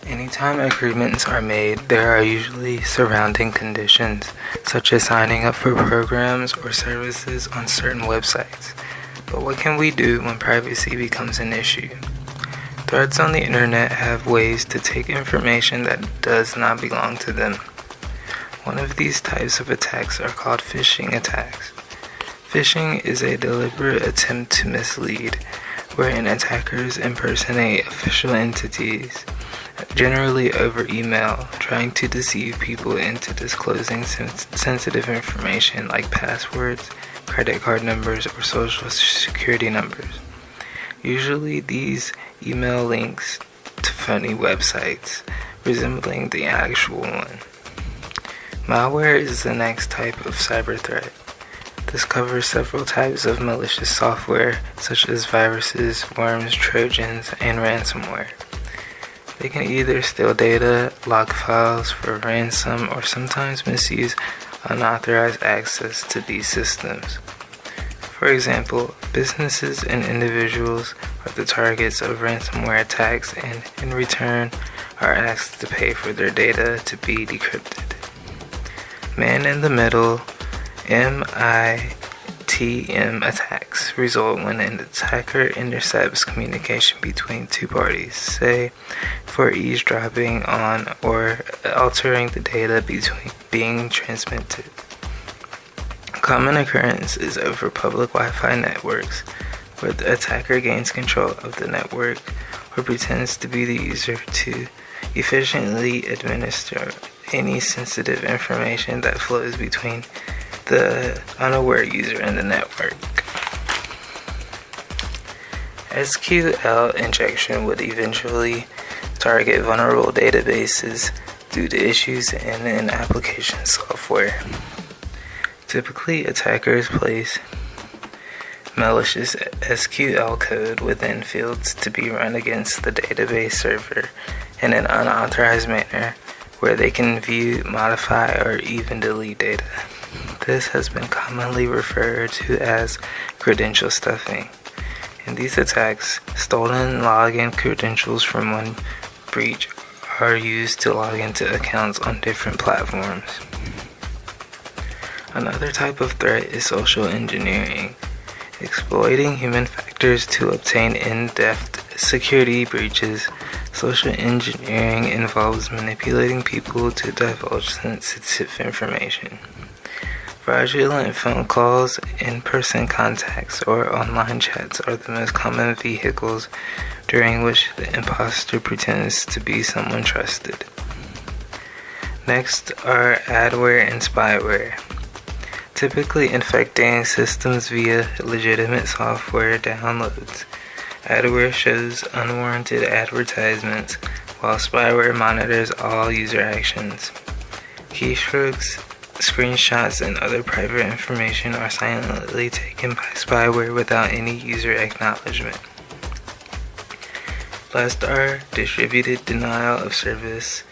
Anytime agreements are made, there are usually surrounding conditions, such as signing up for programs or services on certain websites. But what can we do when privacy becomes an issue? Threats on the internet have ways to take information that does not belong to them. One of these types of attacks are called phishing attacks. Phishing is a deliberate attempt to mislead, wherein attackers impersonate official entities, generally over email, trying to deceive people into disclosing sensitive information like passwords, credit card numbers, or social security numbers. Usually these email links to phony websites, resembling the actual one. Malware is the next type of cyber threat. This covers several types of malicious software, such as viruses, worms, trojans, and ransomware. They can either steal data, lock files for ransom, or sometimes misuse unauthorized access to these systems. For example, businesses and individuals are the targets of ransomware attacks and, in return, are asked to pay for their data to be decrypted. Man-in-the-middle MITM attacks result when an attacker intercepts communication between two parties, say for eavesdropping on or altering the data being transmitted. A common occurrence is over public Wi-Fi networks, where the attacker gains control of the network or pretends to be the user to efficiently administer any sensitive information that flows between the unaware user and the network. SQL injection would eventually target vulnerable databases due to issues in an application software. Typically, attackers place malicious SQL code within fields to be run against the database server in an unauthorized manner, where they can view, modify, or even delete data. This has been commonly referred to as credential stuffing. In these attacks, stolen login credentials from one breach are used to log into accounts on different platforms. Another type of threat is social engineering, exploiting human factors to obtain in-depth security breaches. Social engineering involves manipulating people to divulge sensitive information. Fraudulent phone calls, in-person contacts, or online chats are the most common vehicles during which the imposter pretends to be someone trusted. Next are adware and spyware. Typically infecting systems via legitimate software downloads. Adware shows unwarranted advertisements, while spyware monitors all user actions. Keystrokes, screenshots, and other private information are silently taken by spyware without any user acknowledgement. Last are distributed denial of service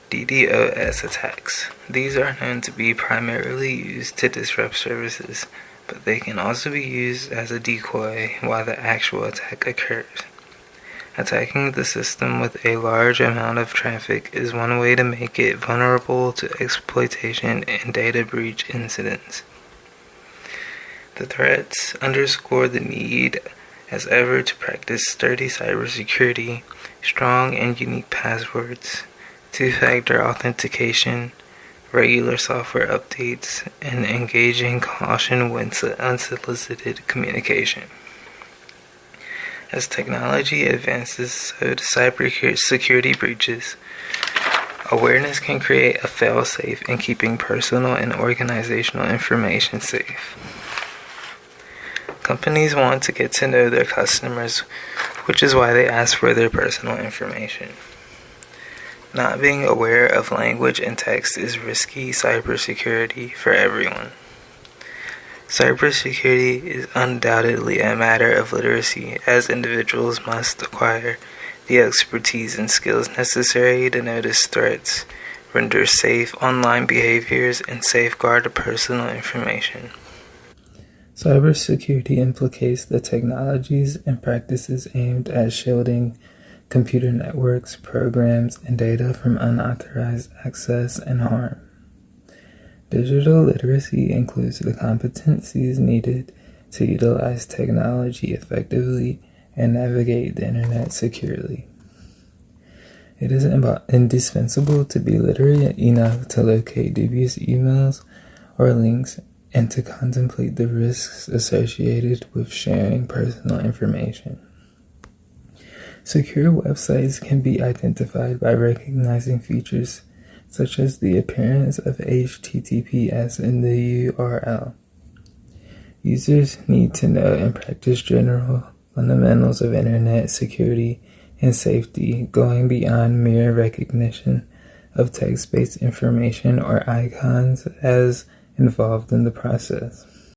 DDoS attacks. These are known to be primarily used to disrupt services, but they can also be used as a decoy while the actual attack occurs. Attacking the system with a large amount of traffic is one way to make it vulnerable to exploitation and data breach incidents. The threats underscore the need as ever to practice sturdy cybersecurity, strong and unique passwords, two-factor authentication, regular software updates, and engaging caution when unsolicited communication. As technology advances, so do cybersecurity breaches. Awareness can create a fail-safe in keeping personal and organizational information safe. Companies want to get to know their customers, which is why they ask for their personal information. Not being aware of language and text is risky cybersecurity for everyone. Cybersecurity is undoubtedly a matter of literacy, as individuals must acquire the expertise and skills necessary to notice threats, render safe online behaviors, and safeguard personal information. Cybersecurity implicates the technologies and practices aimed at shielding computer networks, programs, and data from unauthorized access and harm. Digital literacy includes the competencies needed to utilize technology effectively and navigate the internet securely. It is indispensable to be literate enough to locate dubious emails or links and to contemplate the risks associated with sharing personal information. Secure websites can be identified by recognizing features such as the appearance of HTTPS in the URL. Users need to know and practice general fundamentals of internet security and safety, going beyond mere recognition of text-based information or icons as involved in the process.